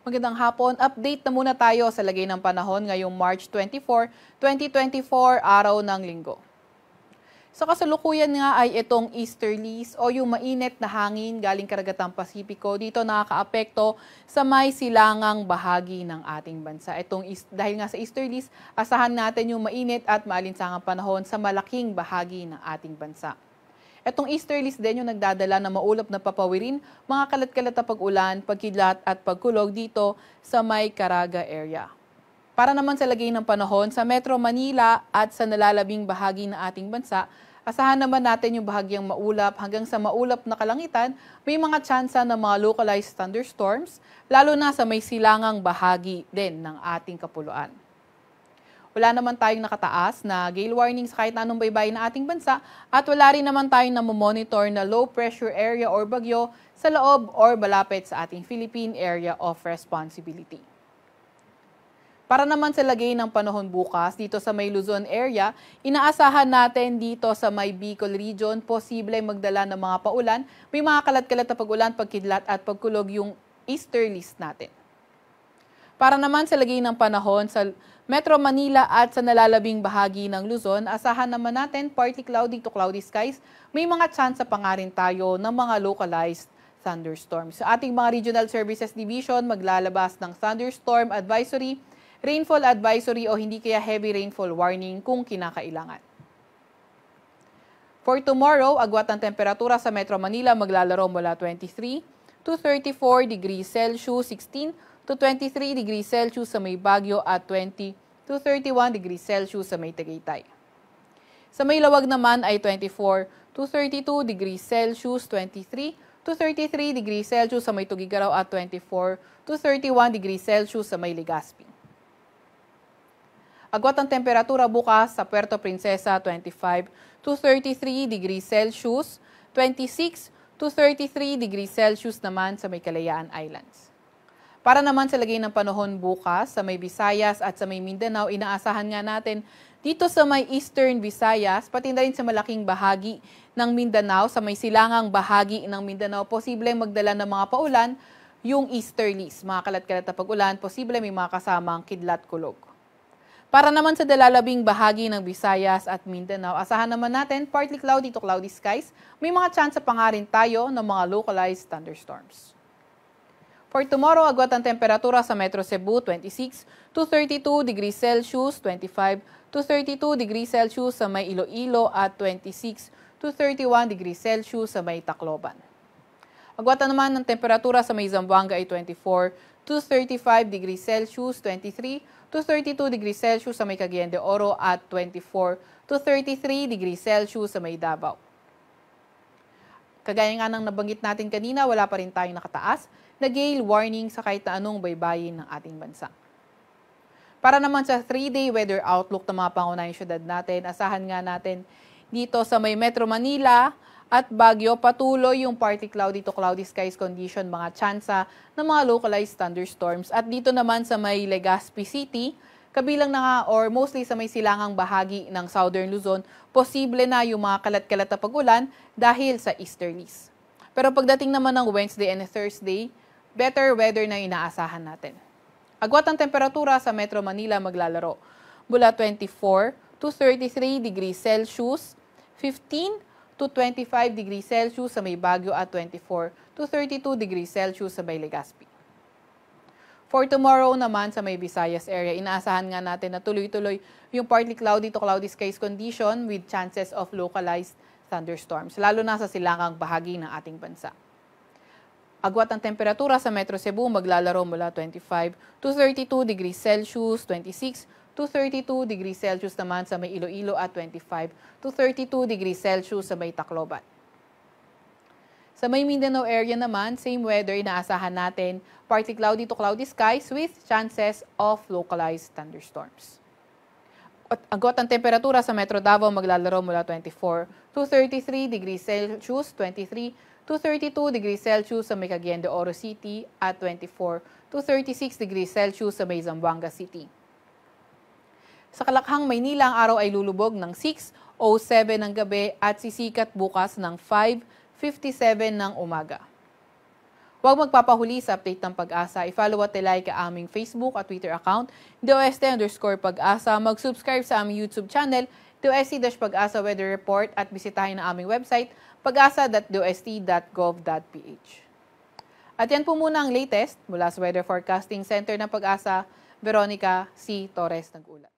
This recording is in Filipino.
Magandang hapon. Update na muna tayo sa lagay ng panahon ngayong March 24, 2024, araw ng Linggo. Sa kasalukuyan nga ay itong easterlies o yung mainit na hangin galing karagatang Pasipiko dito nakakaapekto sa may silangang bahagi ng ating bansa. Dahil nga sa easterlies, asahan natin yung mainit at maalinsangang panahon sa malaking bahagi ng ating bansa. Etong easterlies din yung nagdadala ng maulap na papawirin, mga kalat-kalat na pag-ulan, pagkidlat at pagkulog dito sa may Caraga area. Para naman sa lagay ng panahon sa Metro Manila at sa nalalabing bahagi ng ating bansa, asahan naman natin yung bahagyang maulap hanggang sa maulap na kalangitan, may mga tsansa ng mga localized thunderstorms, lalo na sa may silangang bahagi din ng ating kapuluan. Wala naman tayong nakataas na gale warning sa kahit anong baybayin ng ating bansa at wala rin naman tayong namomonitor na low pressure area or bagyo sa loob or malapit sa ating Philippine Area of Responsibility. Para naman sa lagay ng panahon bukas dito sa may Luzon area, inaasahan natin dito sa may Bicol region, posible magdala ng mga paulan, may mga kalat-kalat na pag-ulan, pagkidlat at pagkulog yung easterlies natin. Para naman sa lagay ng panahon sa Metro Manila at sa nalalabing bahagi ng Luzon, asahan naman natin partly cloudy to cloudy skies. May mga tsansa pa nga rin tayo ng mga localized thunderstorms. Sa ating mga Regional Services Division, maglalabas ng thunderstorm advisory, rainfall advisory o hindi kaya heavy rainfall warning kung kinakailangan. For tomorrow, agwat ng temperatura sa Metro Manila maglalaro mula 23 to 34 degrees Celsius, 16 to 23 degrees Celsius sa may Baguio at 20 to 31 degrees Celsius sa may Tagaytay. Sa may Lawag naman ay 24 to 32 degrees Celsius, 23 to 33 degrees Celsius sa may Tugigaraw at 24 to 31 degrees Celsius sa may Legazpi. Agwat ang temperatura bukas sa Puerto Princesa 25 to 33 degrees Celsius, 26 to 33 degrees Celsius naman sa may Kalayaan Islands. Para naman sa lagay ng panahon bukas sa may Visayas at sa may Mindanao, inaasahan nga natin dito sa may Eastern Visayas, pati na rin sa malaking bahagi ng Mindanao, sa may silangang bahagi ng Mindanao, posibleng magdala ng mga paulan yung easterlies. Mga kalat-kalat na pag-ulan, posible may mga kasamang kidlat-kulog. Para naman sa dalalabing bahagi ng Visayas at Mindanao, asahan naman natin partly cloudy to cloudy skies. May mga tsansa pa nga rin tayo ng mga localized thunderstorms. For tomorrow, agwat ang temperatura sa Metro Cebu, 26 to 32 degrees Celsius, 25 to 32 degrees Celsius sa may Iloilo at 26 to 31 degrees Celsius sa may Tacloban. Agwat naman ng temperatura sa may Zamboanga ay 24 to 35 degrees Celsius, 23 to 32 degrees Celsius sa may Cagayan de Oro at 24 to 33 degrees Celsius sa may Davao. Kagaya nga ng nabanggit natin kanina, wala pa rin tayong nakataas na gale warning sa kahit na anong baybayin ng ating bansa. Para naman sa 3-day weather outlook ng mga pangunahing syudad natin, asahan nga natin dito sa may Metro Manila at Baguio, patuloy yung partly cloudy to cloudy skies condition, mga tsansa ng mga localized thunderstorms. At dito naman sa may Legazpi City, kabilang na nga or mostly sa may silangang bahagi ng Southern Luzon, posible na yung mga kalat-kalat na pag-ulan dahil sa easterlies. Pero pagdating naman ng Wednesday and Thursday, better weather na inaasahan natin. Agwat ang temperatura sa Metro Manila maglalaro mula 24 to 33 degrees Celsius, 15 to 25 degrees Celsius sa may Baguio at 24 to 32 degrees Celsius sa may Legazpi. For tomorrow naman sa may Visayas area, inaasahan nga natin na tuloy-tuloy yung partly cloudy to cloudy skies condition with chances of localized thunderstorms, lalo na sa silangang bahagi ng ating bansa. Agwat ang temperatura sa Metro Cebu maglalaro mula 25 to 32 degrees Celsius, 26 to 32 degrees Celsius naman sa may Iloilo at 25 to 32 degrees Celsius sa may Tacloban. Sa may Mindanao area naman, same weather inaasahan natin, partly cloudy to cloudy skies with chances of localized thunderstorms. Agwat ang temperatura sa Metro Davao maglalaro mula 24 to 33 degrees Celsius, 23 to 32 degrees Celsius sa may Cagayan de Oro City at 24 to 36 degrees Celsius sa may Zamboanga City. Sa Kalakhang, Maynila, ang araw ay lulubog ng 6:07 ng gabi at sisikat bukas ng 5:57 ng umaga. Huwag magpapahuli sa update ng Pag-asa. I-follow at like ang aming Facebook at Twitter account, DOST_Pag-asa. Mag-subscribe sa aming YouTube channel, DOST-Pag-asa Weather Report at bisitahin ang aming website, pag-asa.dost.gov.ph. At yan po muna ang latest mula sa Weather Forecasting Center ng Pag-asa, Veronica C. Torres nag-ulat.